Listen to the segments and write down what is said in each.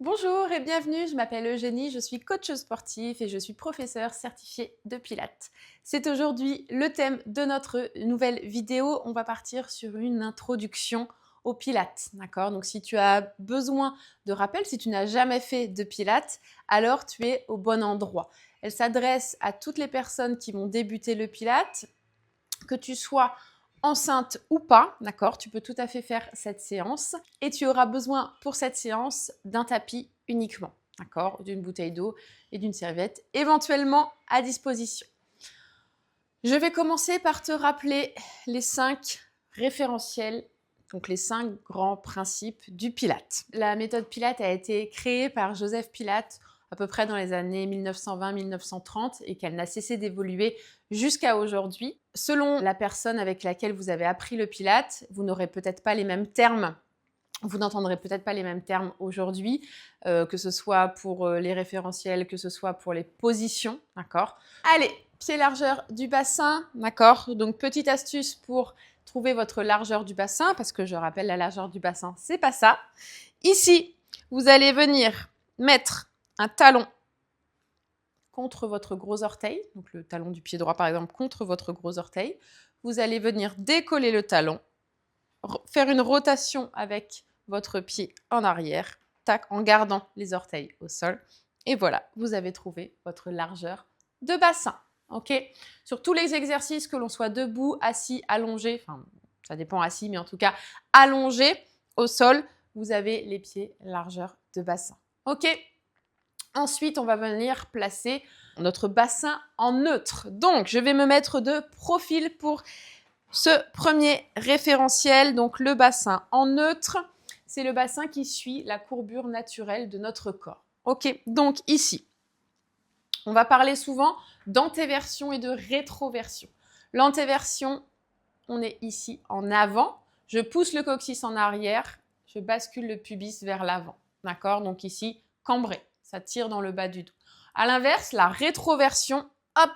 Bonjour et bienvenue, je m'appelle Eugénie, je suis coach sportif et je suis professeure certifiée de Pilates. C'est aujourd'hui le thème de notre nouvelle vidéo. On va partir sur une introduction au Pilates, d'accord? Donc si tu as besoin de rappel, si tu n'as jamais fait de Pilates, alors tu es au bon endroit. Elle s'adresse à toutes les personnes qui vont débuter le Pilates, que tu sois enceinte ou pas, d'accord, tu peux tout à fait faire cette séance et tu auras besoin pour cette séance d'un tapis uniquement, d'accord, d'une bouteille d'eau et d'une serviette éventuellement à disposition. Je vais commencer par te rappeler les 5 référentiels, donc les 5 grands principes du Pilates. La méthode Pilates a été créée par Joseph Pilates à peu près dans les années 1920-1930 et qu'elle n'a cessé d'évoluer jusqu'à aujourd'hui. Selon la personne avec laquelle vous avez appris le Pilates, vous n'aurez peut-être pas les mêmes termes. Vous n'entendrez peut-être pas les mêmes termes aujourd'hui, que ce soit pour les référentiels, que ce soit pour les positions, d'accord? Allez, pied largeur du bassin, d'accord? Donc, petite astuce pour trouver votre largeur du bassin, parce que je rappelle, la largeur du bassin, c'est pas ça. Ici, vous allez venir mettre un talon contre votre gros orteil, donc le talon du pied droit par exemple contre votre gros orteil. Vous allez venir décoller le talon, faire une rotation avec votre pied en arrière, tac, en gardant les orteils au sol. Et voilà, vous avez trouvé votre largeur de bassin. Ok? Sur tous les exercices, que l'on soit debout, assis, allongé, enfin, ça dépend assis, mais en tout cas allongé au sol, vous avez les pieds largeur de bassin. Ok? Ensuite, on va venir placer notre bassin en neutre. Donc, je vais me mettre de profil pour ce premier référentiel. Donc, le bassin en neutre, c'est le bassin qui suit la courbure naturelle de notre corps. Ok, donc ici, on va parler souvent d'antéversion et de rétroversion. L'antéversion, on est ici en avant. Je pousse le coccyx en arrière, je bascule le pubis vers l'avant. D'accord? Donc ici, cambré. Ça tire dans le bas du dos. À l'inverse, la rétroversion, hop,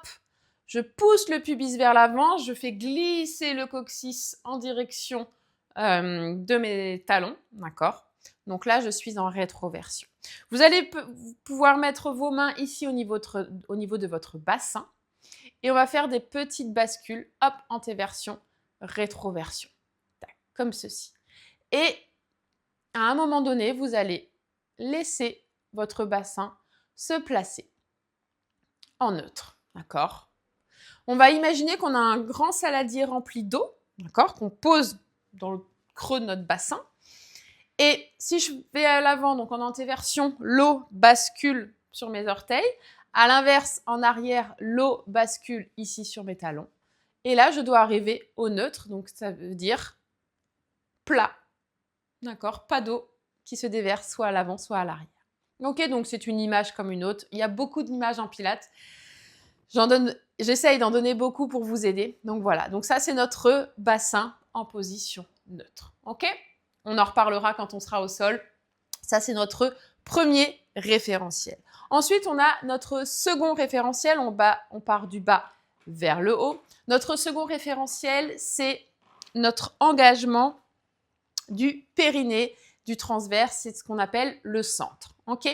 je pousse le pubis vers l'avant, je fais glisser le coccyx en direction de mes talons, d'accord? Donc là, je suis en rétroversion. Vous allez pouvoir mettre vos mains ici au niveau de votre bassin et on va faire des petites bascules, hop, antéversion, rétroversion, comme ceci. Et à un moment donné, vous allez laisser votre bassin se placer en neutre, d'accord? On va imaginer qu'on a un grand saladier rempli d'eau, d'accord, qu'on pose dans le creux de notre bassin. Et si je vais à l'avant, donc en antéversion, l'eau bascule sur mes orteils. À l'inverse, en arrière, l'eau bascule ici sur mes talons. Et là, je dois arriver au neutre, donc ça veut dire plat, d'accord, pas d'eau qui se déverse soit à l'avant, soit à l'arrière. Ok, donc c'est une image comme une autre. Il y a beaucoup d'images en Pilates. J'essaye d'en donner beaucoup pour vous aider. Donc voilà, donc ça c'est notre bassin en position neutre. Ok? On en reparlera quand on sera au sol. Ça c'est notre premier référentiel. Ensuite, on a notre second référentiel. On part du bas vers le haut. Notre second référentiel, c'est notre engagement du périnée, du transverse. C'est ce qu'on appelle le centre. Ok?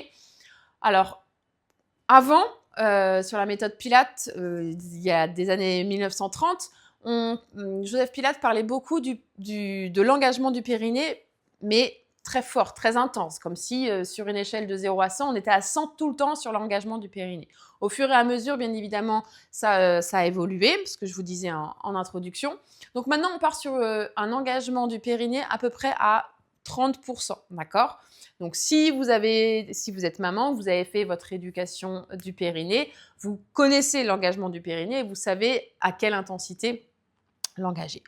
Alors, avant, sur la méthode Pilates, il y a des années 1930, Joseph Pilates parlait beaucoup de l'engagement du périnée, mais très fort, très intense, comme si sur une échelle de 0 à 100, on était à 100 tout le temps sur l'engagement du périnée. Au fur et à mesure, bien évidemment, ça a évolué, ce que je vous disais en introduction. Donc maintenant, on part sur un engagement du périnée à peu près à 30%, d'accord? Donc, si vous êtes maman, vous avez fait votre éducation du périnée, vous connaissez l'engagement du périnée et vous savez à quelle intensité l'engager.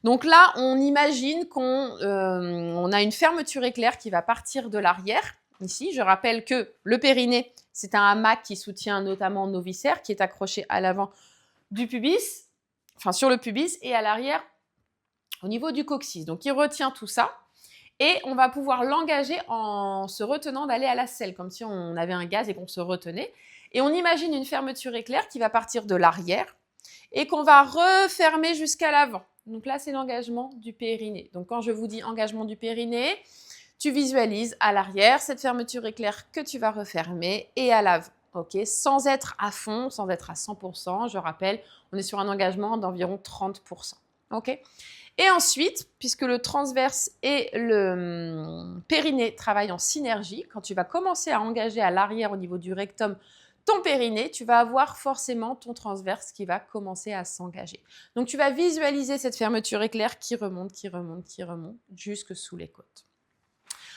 Donc là, on imagine qu'on a une fermeture éclair qui va partir de l'arrière. Ici, je rappelle que le périnée, c'est un hamac qui soutient notamment nos viscères, qui est accroché à l'avant du pubis, enfin sur le pubis, et à l'arrière au niveau du coccyx. Donc, il retient tout ça. Et on va pouvoir l'engager en se retenant d'aller à la selle, comme si on avait un gaz et qu'on se retenait. Et on imagine une fermeture éclair qui va partir de l'arrière et qu'on va refermer jusqu'à l'avant. Donc là, c'est l'engagement du périnée. Donc quand je vous dis engagement du périnée, Tu visualises à l'arrière cette fermeture éclair que tu vas refermer et à l'avant. Ok, sans être à fond, sans être à 100%, je rappelle, on est sur un engagement d'environ 30%. Ok. Et ensuite, puisque le transverse et le périnée travaillent en synergie, quand tu vas commencer à engager à l'arrière au niveau du rectum ton périnée, tu vas avoir forcément ton transverse qui va commencer à s'engager. Donc, tu vas visualiser cette fermeture éclair qui remonte, qui remonte, qui remonte jusque sous les côtes.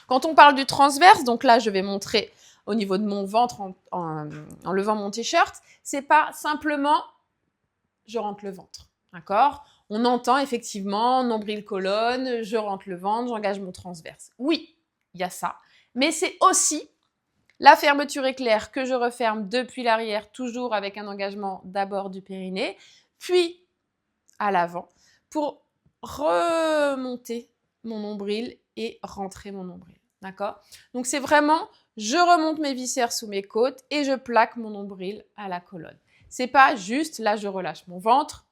Quand on parle du transverse, donc là, je vais montrer au niveau de mon ventre en levant mon t-shirt, c'est pas simplement je rentre le ventre, d'accord? On entend effectivement nombril colonne, je rentre le ventre, j'engage mon transverse. Oui, il y a ça, mais c'est aussi la fermeture éclair que je referme depuis l'arrière, toujours avec un engagement d'abord du périnée, puis à l'avant, pour remonter mon nombril et rentrer mon nombril. D'accord? Donc, c'est vraiment, je remonte mes viscères sous mes côtes et je plaque mon nombril à la colonne. C'est pas juste, là, je relâche mon ventre.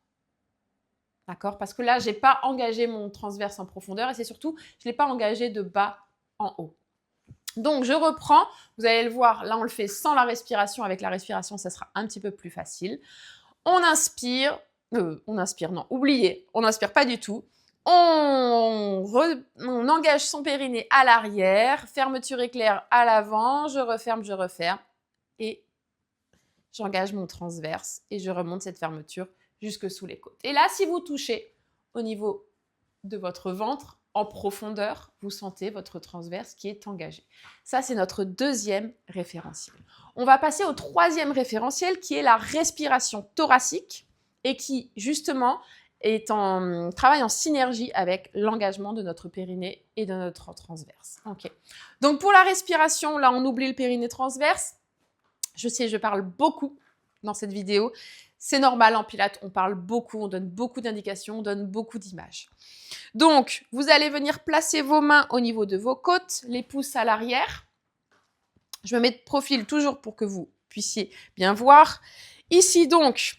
D'accord? Parce que là, je n'ai pas engagé mon transverse en profondeur et c'est surtout, je ne l'ai pas engagé de bas en haut. Donc, je reprends. Vous allez le voir, là, on le fait sans la respiration. Avec la respiration, ça sera un petit peu plus facile. On inspire. Non, oubliez, on n'inspire pas du tout. On engage son périnée à l'arrière, fermeture éclair à l'avant, je referme et j'engage mon transverse et je remonte cette fermeture jusque sous les côtes. Et là, si vous touchez au niveau de votre ventre, en profondeur, vous sentez votre transverse qui est engagé. Ça, c'est notre deuxième référentiel. On va passer au troisième référentiel qui est la respiration thoracique et qui, justement, travaille en synergie avec l'engagement de notre périnée et de notre transverse. Okay. Donc, pour la respiration, là, on oublie le périnée transverse. Je sais, je parle beaucoup dans cette vidéo. C'est normal, en pilates, on parle beaucoup, on donne beaucoup d'indications, on donne beaucoup d'images. Donc, vous allez venir placer vos mains au niveau de vos côtes, les pouces à l'arrière. Je me mets de profil toujours pour que vous puissiez bien voir. Ici, donc,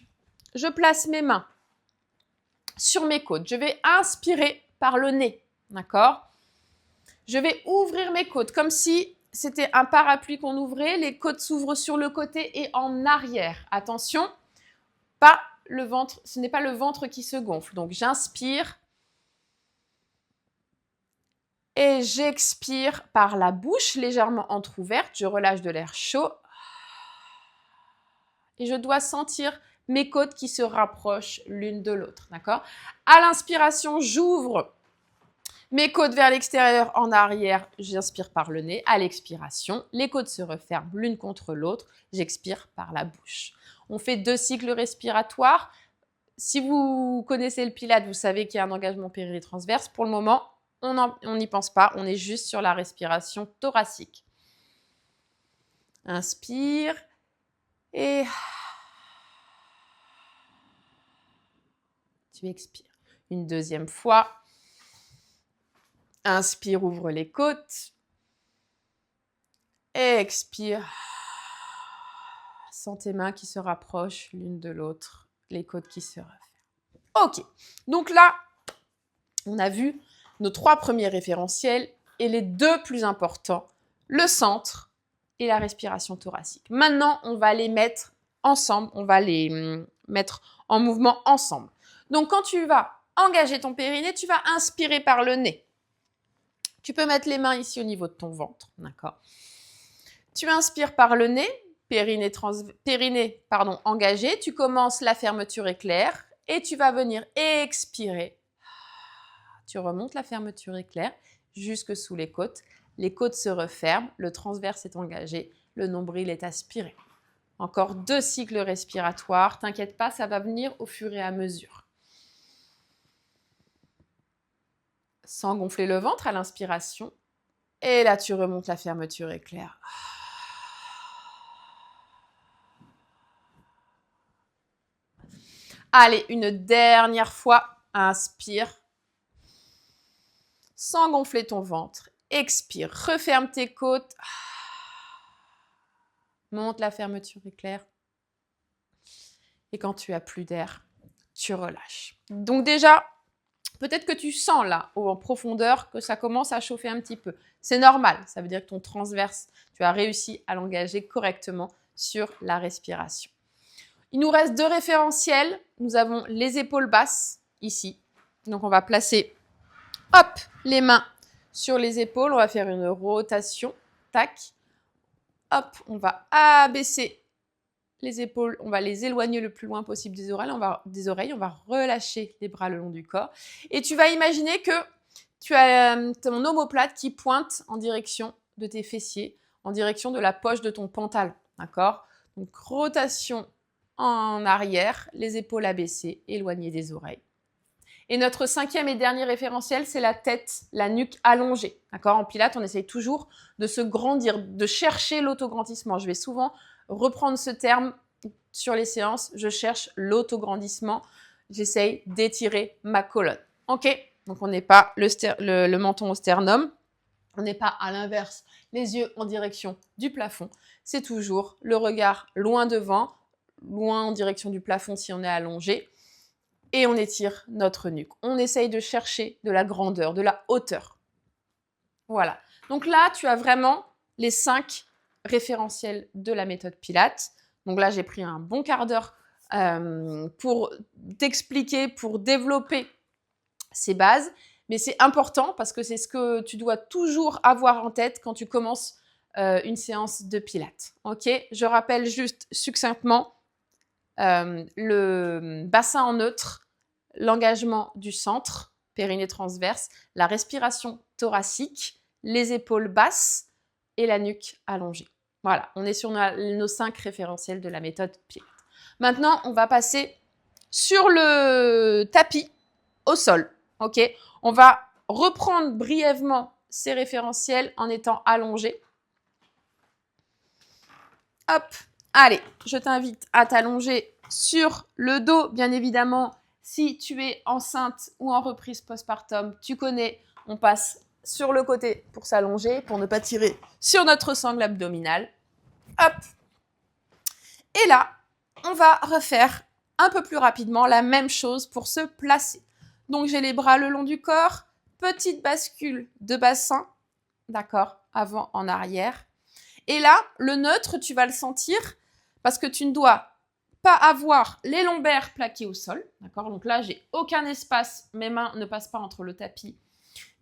je place mes mains sur mes côtes. Je vais inspirer par le nez, d'accord? Je vais ouvrir mes côtes comme si c'était un parapluie qu'on ouvrait. Les côtes s'ouvrent sur le côté et en arrière. Attention, pas le ventre, ce n'est pas le ventre qui se gonfle. Donc, j'inspire. Et j'expire par la bouche légèrement entrouverte. Je relâche de l'air chaud. Et je dois sentir mes côtes qui se rapprochent l'une de l'autre. D'accord? À l'inspiration, j'ouvre mes côtes vers l'extérieur, en arrière. J'inspire par le nez. À l'expiration, les côtes se referment l'une contre l'autre. J'expire par la bouche. On fait 2 cycles respiratoires. Si vous connaissez le Pilates, vous savez qu'il y a un engagement périnée transverse. Pour le moment, on n'y pense pas, on est juste sur la respiration thoracique. Inspire et tu expires. Une deuxième fois. Inspire, ouvre les côtes. Expire. Sens tes mains qui se rapprochent l'une de l'autre, les côtes qui se referment. Ok, donc là, on a vu nos 3 premiers référentiels et les 2 plus importants, le centre et la respiration thoracique. Maintenant, on va les mettre ensemble, on va les mettre en mouvement ensemble. Donc, quand tu vas engager ton périnée, tu vas inspirer par le nez. Tu peux mettre les mains ici au niveau de ton ventre, d'accord? Tu inspires par le nez, périnée engagé. Tu commences la fermeture éclair et tu vas venir expirer. Tu remontes la fermeture éclair jusque sous les côtes. Les côtes se referment, le transverse est engagé, le nombril est aspiré. Encore 2 cycles respiratoires. T'inquiète pas, ça va venir au fur et à mesure. Sans gonfler le ventre à l'inspiration. Et là, tu remontes la fermeture éclair. Allez, une dernière fois. Inspire. Sans gonfler ton ventre. Expire. Referme tes côtes. Monte la fermeture éclair. Et quand tu as plus d'air, tu relâches. Donc déjà, Peut-être que tu sens là, en profondeur, que ça commence à chauffer un petit peu. C'est normal, ça veut dire que ton transverse, tu as réussi à l'engager correctement sur la respiration. Il nous reste 2 référentiels. Nous avons les épaules basses, ici. Donc, on va placer, hop, les mains sur les épaules. On va faire une rotation, tac. Hop, on va abaisser les épaules, on va les éloigner le plus loin possible des oreilles, on va relâcher les bras le long du corps. Et tu vas imaginer que tu as ton omoplate qui pointe en direction de tes fessiers, en direction de la poche de ton pantalon, d'accord? Donc, rotation en arrière, les épaules abaissées, éloignées des oreilles. Et notre 5e et dernier référentiel, c'est la tête, la nuque allongée, d'accord? En pilates, on essaye toujours de se grandir, de chercher l'autograndissement. Je vais souvent reprendre ce terme sur les séances, je cherche l'autograndissement, j'essaye d'étirer ma colonne. Ok? Donc on n'est pas le menton au sternum, on n'est pas à l'inverse, les yeux en direction du plafond, c'est toujours le regard loin devant, loin en direction du plafond si on est allongé, et on étire notre nuque. On essaye de chercher de la grandeur, de la hauteur. Voilà. Donc là, tu as vraiment les 5 référentiels de la méthode Pilates. Donc là, j'ai pris un bon quart d'heure pour t'expliquer, pour développer ces bases. Mais c'est important parce que c'est ce que tu dois toujours avoir en tête quand tu commences une séance de Pilates. Ok? Je rappelle juste succinctement le bassin en neutre, l'engagement du centre, périnée transverse, la respiration thoracique, les épaules basses et la nuque allongée. Voilà, on est sur nos 5 référentiels de la méthode Pilates. Maintenant, on va passer sur le tapis au sol. Ok, on va reprendre brièvement ces référentiels en étant allongé. Hop, allez, je t'invite à t'allonger sur le dos, bien évidemment. Si tu es enceinte ou en reprise postpartum, tu connais, on passe sur le côté pour s'allonger, pour ne pas tirer sur notre sangle abdominale. Hop. Et là, on va refaire un peu plus rapidement la même chose pour se placer. Donc, j'ai les bras le long du corps, petite bascule de bassin, d'accord, avant, en arrière. Et là, le neutre, tu vas le sentir parce que tu ne dois pas avoir les lombaires plaqués au sol, d'accord? Donc là, j'ai aucun espace, mes mains ne passent pas entre le tapis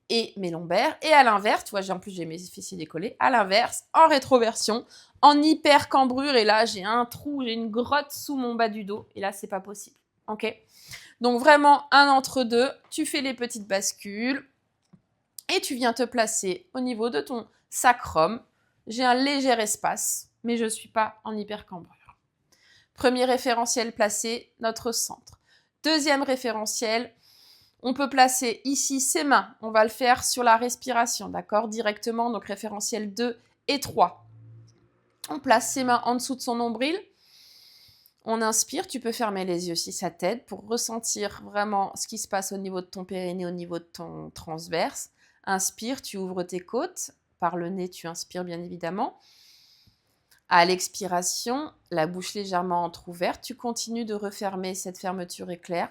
et mes lombaires. Et à l'inverse, tu vois, en plus, j'ai mes fessiers décollés. À l'inverse, en rétroversion, en hyper cambrure. Et là, j'ai un trou, j'ai une grotte sous mon bas du dos. Et là, c'est pas possible, ok? Donc vraiment, un entre-deux, tu fais les petites bascules et tu viens te placer au niveau de ton sacrum. J'ai un léger espace, mais je ne suis pas en hypercambrure. Premier référentiel placé, notre centre. Deuxième référentiel, on peut placer ici ses mains. On va le faire sur la respiration, d'accord? Directement, donc référentiel 2 et 3. On place ses mains en dessous de son nombril. On inspire, tu peux fermer les yeux si ça t'aide pour ressentir vraiment ce qui se passe au niveau de ton périnée, au niveau de ton transverse. Inspire, tu ouvres tes côtes. Par le nez, tu inspires bien évidemment. À l'expiration, la bouche légèrement entrouverte, tu continues de refermer cette fermeture éclair.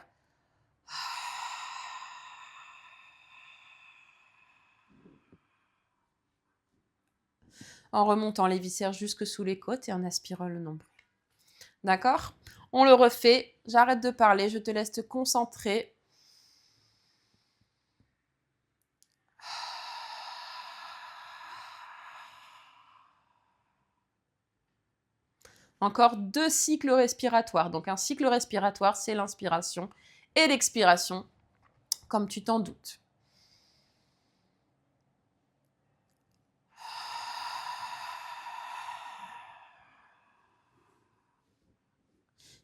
En remontant les viscères jusque sous les côtes et en aspirant le nombril. D'accord? On le refait. J'arrête de parler, je te laisse te concentrer. Encore 2 cycles respiratoires. Donc un cycle respiratoire, c'est l'inspiration et l'expiration, comme tu t'en doutes.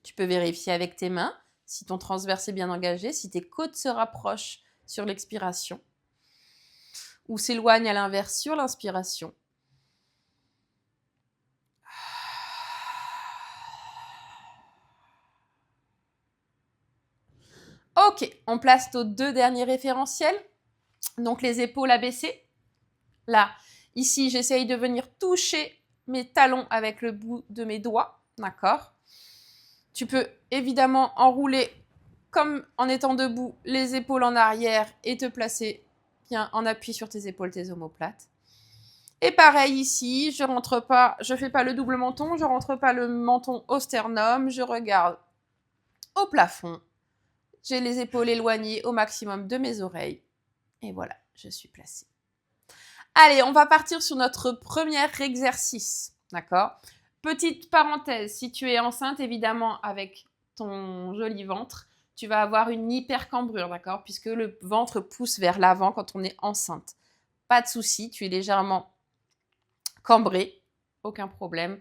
Tu peux vérifier avec tes mains si ton transverse est bien engagé, si tes côtes se rapprochent sur l'expiration ou s'éloignent à l'inverse sur l'inspiration. Ok, on place nos 2 derniers référentiels. Donc les épaules abaissées. Là, ici, j'essaye de venir toucher mes talons avec le bout de mes doigts. D'accord? Tu peux évidemment enrouler comme en étant debout, les épaules en arrière et te placer bien en appui sur tes épaules, tes omoplates. Et pareil ici, je fais pas le double menton, je rentre pas le menton au sternum, je regarde au plafond. J'ai les épaules éloignées au maximum de mes oreilles. Et voilà, je suis placée. Allez, on va partir sur notre premier exercice, d'accord? Petite parenthèse, si tu es enceinte, évidemment, avec ton joli ventre, tu vas avoir une hypercambrure, d'accord? Puisque le ventre pousse vers l'avant quand on est enceinte. Pas de souci, tu es légèrement cambré, aucun problème.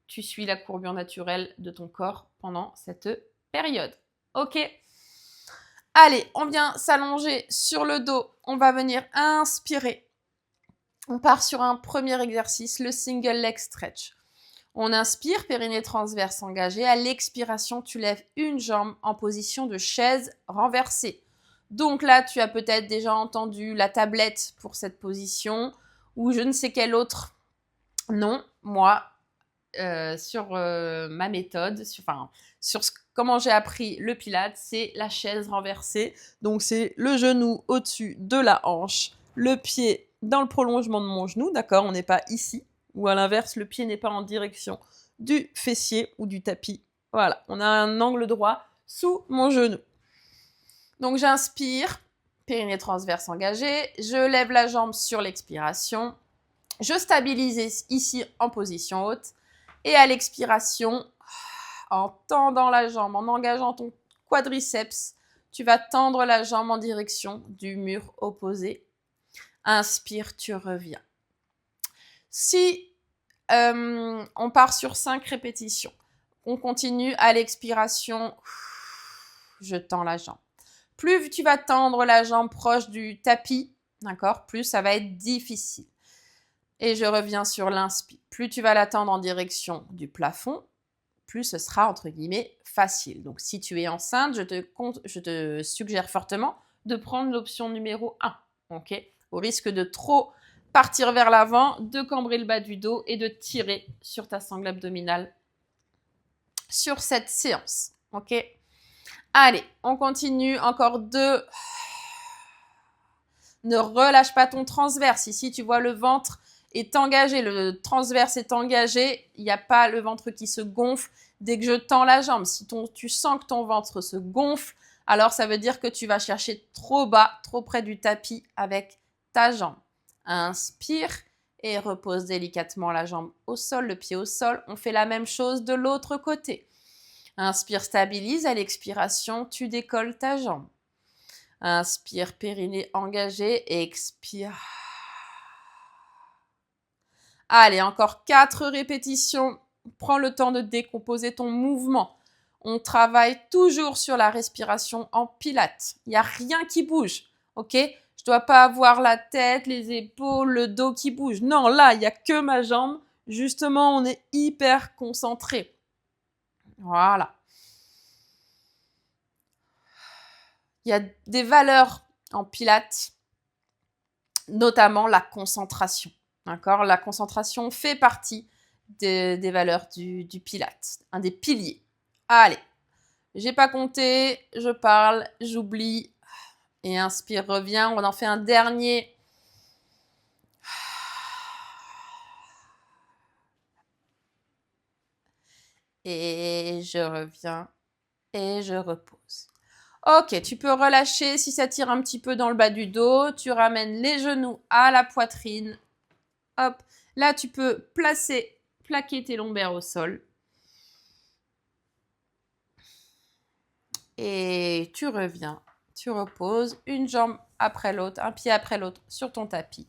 Tu suis la courbure naturelle de ton corps pendant cette période. Ok? Allez, on vient s'allonger sur le dos. On va venir inspirer. On part sur un premier exercice, le single leg stretch. On inspire, périnée transverse engagé. À l'expiration, tu lèves une jambe en position de chaise renversée. Donc là, tu as peut-être déjà entendu la tablette pour cette position ou je ne sais quelle autre. Non, moi, sur ma méthode, comment j'ai appris le Pilates, c'est la chaise renversée. Donc c'est le genou au-dessus de la hanche, le pied dans le prolongement de mon genou, d'accord? On n'est pas ici, ou à l'inverse, le pied n'est pas en direction du fessier ou du tapis. Voilà, on a un angle droit sous mon genou. Donc j'inspire, périnée transverse engagé, je lève la jambe sur l'expiration, je stabilise ici en position haute, et à l'expiration, en tendant la jambe, en engageant ton quadriceps, tu vas tendre la jambe en direction du mur opposé. Inspire, tu reviens. Si on part sur 5 répétitions, on continue à l'expiration, je tends la jambe. Plus tu vas tendre la jambe proche du tapis, d'accord, plus ça va être difficile. Et je reviens sur l'inspire. Plus tu vas la tendre en direction du plafond, plus ce sera, entre guillemets, facile. Donc, si tu es enceinte, je te suggère fortement de prendre l'option numéro 1, ok? Au risque de trop partir vers l'avant, de cambrer le bas du dos et de tirer sur ta sangle abdominale sur cette séance, ok? Allez, on continue, encore 2. Ne relâche pas ton transverse. Ici, tu vois le ventre est engagé, le transverse est engagé, il n'y a pas le ventre qui se gonfle dès que je tends la jambe. Si tu sens que ton ventre se gonfle, alors ça veut dire que tu vas chercher trop bas, trop près du tapis avec ta jambe. Inspire et repose délicatement la jambe au sol, le pied au sol. On fait la même chose de l'autre côté. Inspire, stabilise. À l'expiration, tu décolles ta jambe. Inspire, périnée engagé. Expire. Allez, encore 4 répétitions. Prends le temps de décomposer ton mouvement. On travaille toujours sur la respiration en pilates. Il n'y a rien qui bouge, ok? Je ne dois pas avoir la tête, les épaules, le dos qui bouge. Non, là, il n'y a que ma jambe. Justement, on est hyper concentré. Voilà. Il y a des valeurs en pilates, notamment la concentration. D'accord? La concentration fait partie des valeurs du Pilates, un des piliers. Allez, j'ai pas compté, je parle, j'oublie. Et inspire, reviens. On en fait un dernier. Et je reviens et je repose. Ok, tu peux relâcher si ça tire un petit peu dans le bas du dos. Tu ramènes les genoux à la poitrine. Hop, là tu peux plaquer tes lombaires au sol. Et tu reviens, tu reposes une jambe après l'autre, un pied après l'autre sur ton tapis.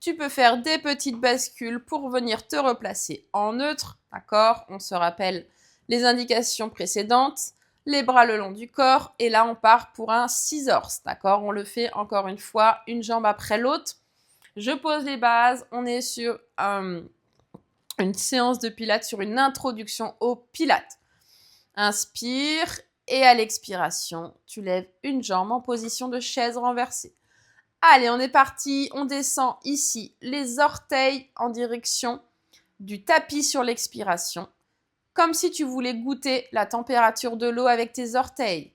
Tu peux faire des petites bascules pour venir te replacer en neutre, d'accord? On se rappelle les indications précédentes, les bras le long du corps, et là on part pour un scissors, d'accord? On le fait encore une fois, une jambe après l'autre. Je pose les bases, on est sur une séance de pilates, sur une introduction au pilates. Inspire et à l'expiration, tu lèves une jambe en position de chaise renversée. Allez, on est parti, on descend ici les orteils en direction du tapis sur l'expiration, comme si tu voulais goûter la température de l'eau avec tes orteils.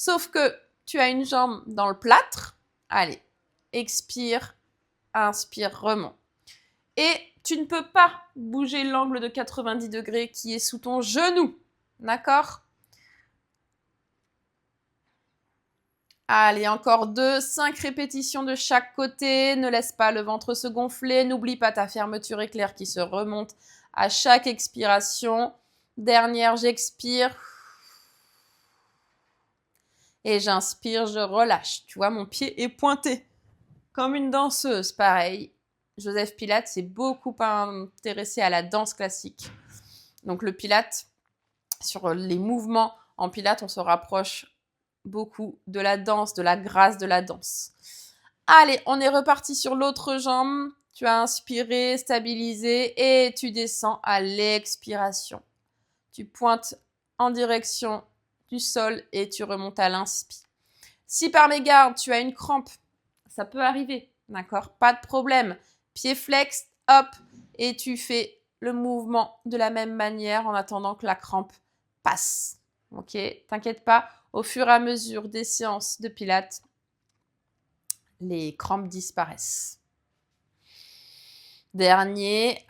Sauf que tu as une jambe dans le plâtre. Allez, expire, inspire, remonte. Et tu ne peux pas bouger l'angle de 90 degrés qui est sous ton genou. D'accord? Allez, encore 2, 5 répétitions de chaque côté. Ne laisse pas le ventre se gonfler. N'oublie pas ta fermeture éclair qui se remonte à chaque expiration. Dernière, j'expire. Et j'inspire, je relâche. Tu vois, mon pied est pointé. Comme une danseuse, pareil. Joseph Pilates s'est beaucoup intéressé à la danse classique. Donc le Pilates, sur les mouvements en Pilates, on se rapproche beaucoup de la danse, de la grâce de la danse. Allez, on est reparti sur l'autre jambe. Tu as inspiré, stabilisé et tu descends à l'expiration. Tu pointes en direction du sol et tu remontes à l'inspire. Si par mégarde, tu as une crampe, ça peut arriver, d'accord? Pas de problème. Pied flex, hop, et tu fais le mouvement de la même manière en attendant que la crampe passe. Ok? T'inquiète pas, au fur et à mesure des séances de pilates, les crampes disparaissent. Dernier.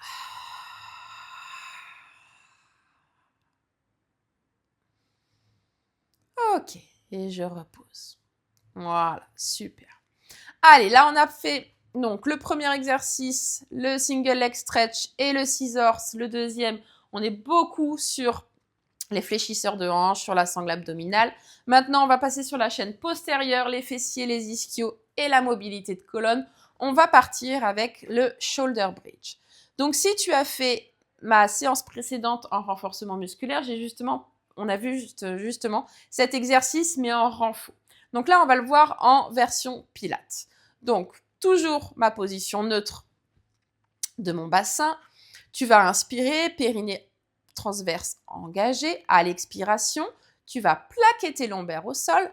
Ok, et je repose. Voilà, super. Allez, là, on a fait donc le premier exercice, le single leg stretch et le scissors. Le deuxième, on est beaucoup sur les fléchisseurs de hanches, sur la sangle abdominale. Maintenant, on va passer sur la chaîne postérieure, les fessiers, les ischios et la mobilité de colonne. On va partir avec le shoulder bridge. Donc, si tu as fait ma séance précédente en renforcement musculaire, on a vu justement cet exercice, mais en renfort. Donc là, on va le voir en version pilates. Donc, toujours ma position neutre de mon bassin. Tu vas inspirer, périnée transverse engagé. À l'expiration, tu vas plaquer tes lombaires au sol.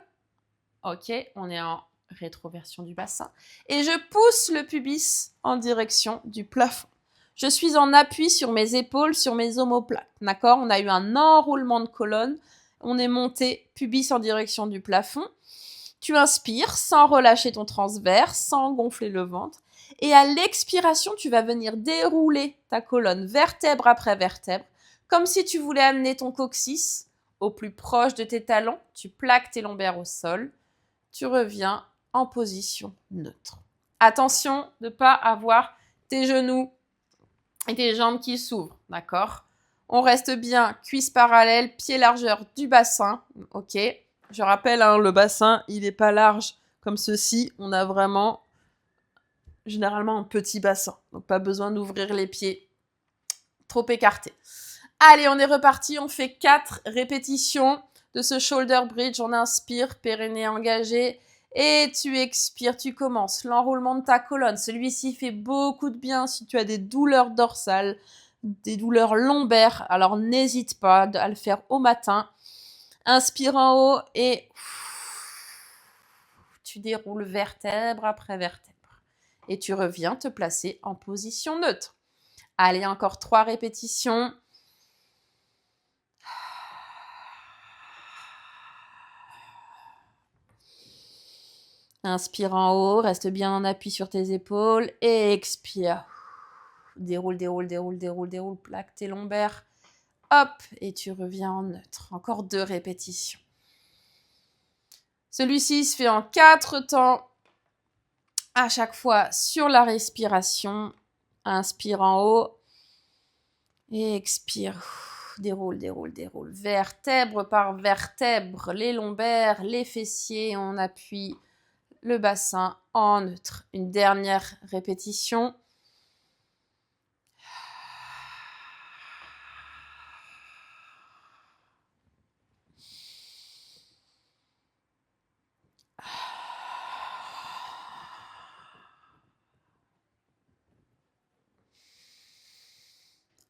Ok, on est en rétroversion du bassin. Et je pousse le pubis en direction du plafond. Je suis en appui sur mes épaules, sur mes omoplates. D'accord? On a eu un enroulement de colonne. On est monté pubis en direction du plafond. Tu inspires sans relâcher ton transverse, sans gonfler le ventre. Et à l'expiration, tu vas venir dérouler ta colonne vertèbre après vertèbre, comme si tu voulais amener ton coccyx au plus proche de tes talons. Tu plaques tes lombaires au sol. Tu reviens en position neutre. Attention de ne pas avoir tes genoux et tes jambes qui s'ouvrent, d'accord? On reste bien cuisses parallèles, pieds largeur du bassin, ok? Je rappelle, hein, le bassin, il n'est pas large comme ceci. On a vraiment, généralement, un petit bassin. Donc, pas besoin d'ouvrir les pieds trop écartés. Allez, on est reparti. On fait 4 répétitions de ce shoulder bridge. On inspire, périnée engagé. Et tu expires, tu commences. L'enroulement de ta colonne. Celui-ci fait beaucoup de bien si tu as des douleurs dorsales, des douleurs lombaires. Alors, n'hésite pas à le faire au matin. Inspire en haut et tu déroules vertèbre après vertèbre. Et tu reviens te placer en position neutre. Allez, encore 3 répétitions. Inspire en haut, reste bien en appui sur tes épaules et expire. Déroule, déroule, déroule, déroule, déroule, plaque tes lombaires. Hop, et tu reviens en neutre. Encore 2 répétitions. Celui-ci se fait en 4 temps. À chaque fois sur la respiration. Inspire en haut. Et expire. Déroule, déroule, déroule. Vertèbre par vertèbre. Les lombaires, les fessiers. On appuie le bassin en neutre. Une dernière répétition.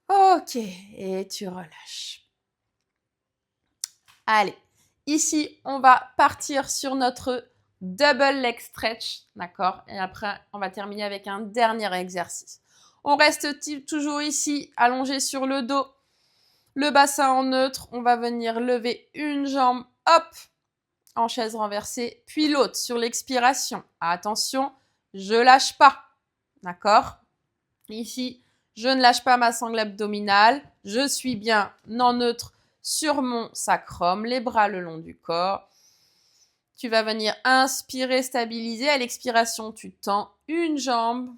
Ok, et tu relâches. Allez, ici, on va partir sur notre double leg stretch, d'accord? Et après, on va terminer avec un dernier exercice. On reste toujours ici, allongé sur le dos, le bassin en neutre. On va venir lever une jambe, hop, en chaise renversée, puis l'autre sur l'expiration. Attention, je lâche pas, d'accord? Ici, je ne lâche pas ma sangle abdominale, je suis bien en neutre sur mon sacrum, les bras le long du corps. Tu vas venir inspirer, stabiliser. À l'expiration, tu tends une jambe.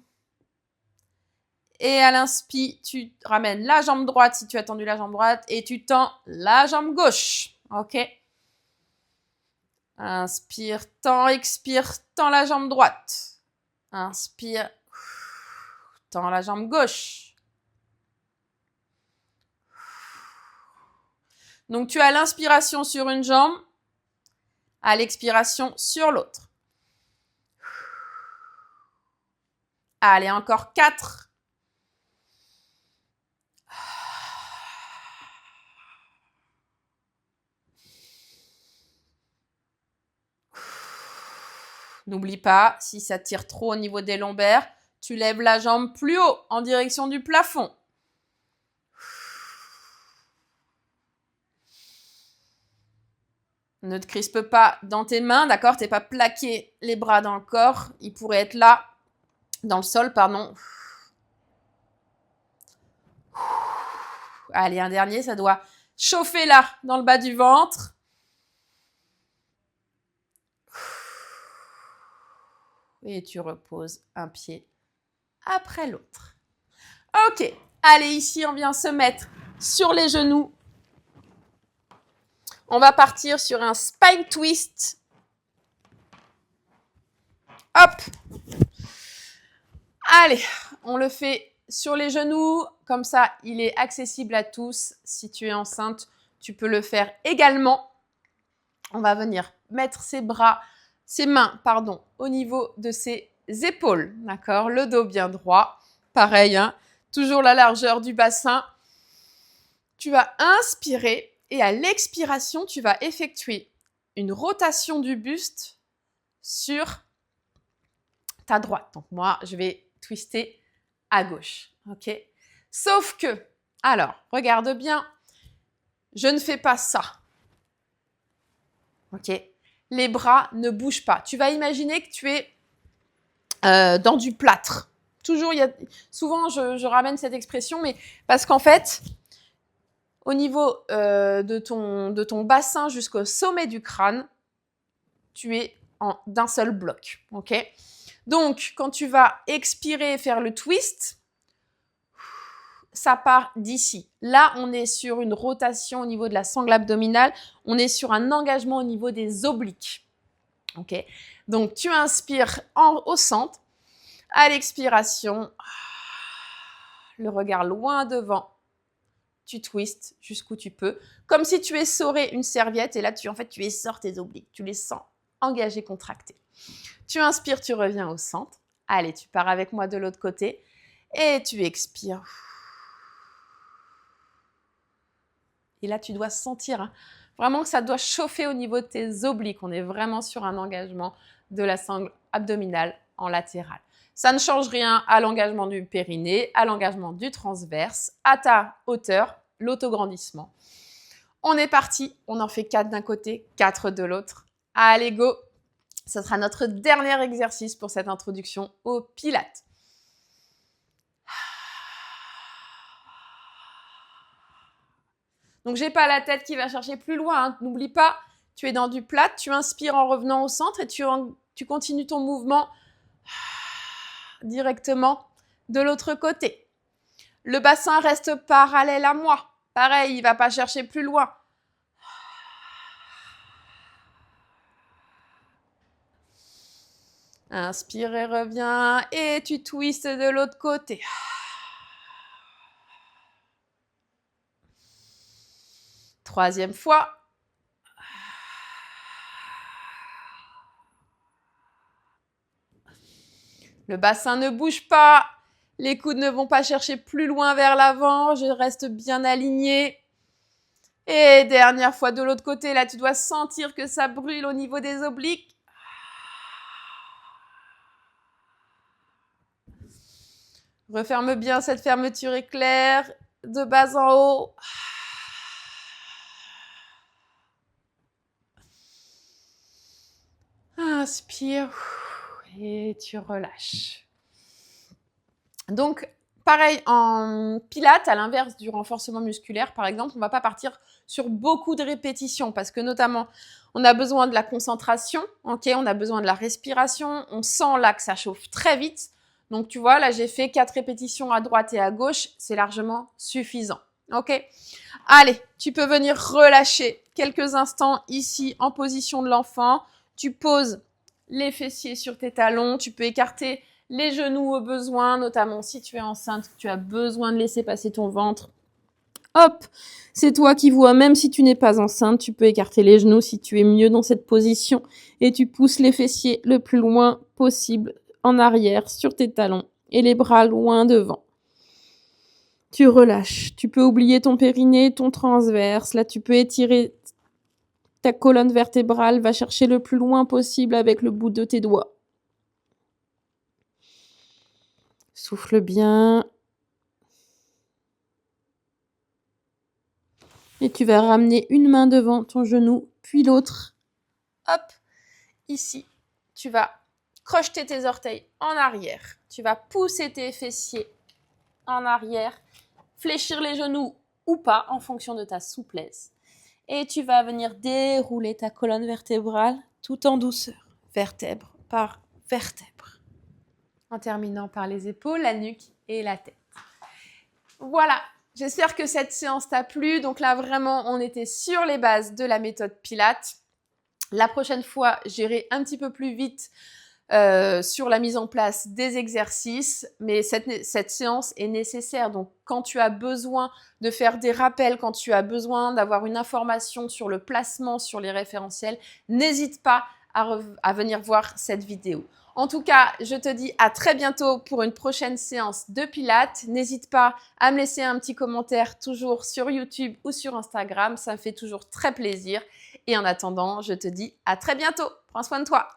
Et à l'inspire, tu ramènes la jambe droite si tu as tendu la jambe droite et tu tends la jambe gauche. OK? Inspire, tends, expire, tends la jambe droite. Inspire, tends la jambe gauche. Donc, tu as l'inspiration sur une jambe, à l'expiration sur l'autre. Allez, encore 4. N'oublie pas, si ça tire trop au niveau des lombaires, tu lèves la jambe plus haut, en direction du plafond. Ne te crispe pas dans tes mains, d'accord? Tu n'es pas plaqué les bras dans le corps. Ils pourraient être là, dans le sol, pardon. Allez, un dernier, ça doit chauffer là, dans le bas du ventre. Et tu reposes un pied après l'autre. Ok, allez, ici, on vient se mettre sur les genoux. On va partir sur un spine twist. Hop. Allez, on le fait sur les genoux. Comme ça, il est accessible à tous. Si tu es enceinte, tu peux le faire également. On va venir mettre ses mains, au niveau de ses épaules. D'accord? Le dos bien droit. Pareil, hein, toujours la largeur du bassin. Tu vas inspirer et à l'expiration, tu vas effectuer une rotation du buste sur ta droite. Donc moi, je vais twister à gauche. Ok? Sauf que, alors, regarde bien, je ne fais pas ça. Ok? Les bras ne bougent pas. Tu vas imaginer que tu es dans du plâtre. Toujours, souvent, je ramène cette expression, mais parce qu'en fait, au niveau de ton bassin jusqu'au sommet du crâne, tu es d'un seul bloc. Ok? Donc, quand tu vas expirer et faire le twist, ça part d'ici. Là, on est sur une rotation au niveau de la sangle abdominale. On est sur un engagement au niveau des obliques. Ok? Donc, tu inspires au centre. À l'expiration, le regard loin devant. Tu twists jusqu'où tu peux. Comme si tu essorais une serviette. Et là, tu essores tes obliques. Tu les sens engagés, contractés. Tu inspires, tu reviens au centre. Allez, tu pars avec moi de l'autre côté. Et tu expires. Et là, tu dois sentir vraiment que ça doit chauffer au niveau de tes obliques. On est vraiment sur un engagement de la sangle abdominale en latéral. Ça ne change rien à l'engagement du périnée, à l'engagement du transverse, à ta hauteur, l'autograndissement. On est parti, on en fait 4 d'un côté, 4 de l'autre. Allez, go! Ce sera notre dernier exercice pour cette introduction au Pilates. Donc, j'ai pas la tête qui va chercher plus loin. Hein. N'oublie pas, tu es dans du plat, tu inspires en revenant au centre et tu continues ton mouvement directement de l'autre côté. Le bassin reste parallèle à moi. Pareil, il ne va pas chercher plus loin. Inspire et reviens. Et tu twistes de l'autre côté. Troisième fois. Le bassin ne bouge pas. Les coudes ne vont pas chercher plus loin vers l'avant. Je reste bien aligné. Et dernière fois de l'autre côté. Là, tu dois sentir que ça brûle au niveau des obliques. Referme bien cette fermeture éclair. De bas en haut. Inspire et tu relâches. Donc, pareil, en pilates, à l'inverse du renforcement musculaire, par exemple, on ne va pas partir sur beaucoup de répétitions parce que notamment, on a besoin de la concentration, ok, on a besoin de la respiration, on sent là que ça chauffe très vite. Donc, tu vois, là, j'ai fait 4 répétitions à droite et à gauche, c'est largement suffisant, ok? Allez, tu peux venir relâcher quelques instants ici en position de l'enfant. Tu poses les fessiers sur tes talons, tu peux écarter les genoux au besoin, notamment si tu es enceinte, tu as besoin de laisser passer ton ventre. Hop, c'est toi qui vois, même si tu n'es pas enceinte, tu peux écarter les genoux si tu es mieux dans cette position et tu pousses les fessiers le plus loin possible en arrière sur tes talons et les bras loin devant. Tu relâches. Tu peux oublier ton périnée, ton transverse. Là, tu peux étirer ta colonne vertébrale. Va chercher le plus loin possible avec le bout de tes doigts. Souffle bien. Et tu vas ramener une main devant ton genou, puis l'autre. Hop, ici. Tu vas crocheter tes orteils en arrière. Tu vas pousser tes fessiers en arrière. Fléchir les genoux ou pas en fonction de ta souplesse. Et tu vas venir dérouler ta colonne vertébrale tout en douceur, vertèbre par vertèbre. En terminant par les épaules, la nuque et la tête. Voilà, j'espère que cette séance t'a plu. Donc là, vraiment, on était sur les bases de la méthode Pilates. La prochaine fois, j'irai un petit peu plus vite sur la mise en place des exercices, mais cette séance est nécessaire. Donc, quand tu as besoin de faire des rappels, quand tu as besoin d'avoir une information sur le placement, sur les référentiels, n'hésite pas à venir voir cette vidéo. En tout cas, je te dis à très bientôt pour une prochaine séance de Pilates. N'hésite pas à me laisser un petit commentaire toujours sur YouTube ou sur Instagram. Ça me fait toujours très plaisir. Et en attendant, je te dis à très bientôt. Prends soin de toi.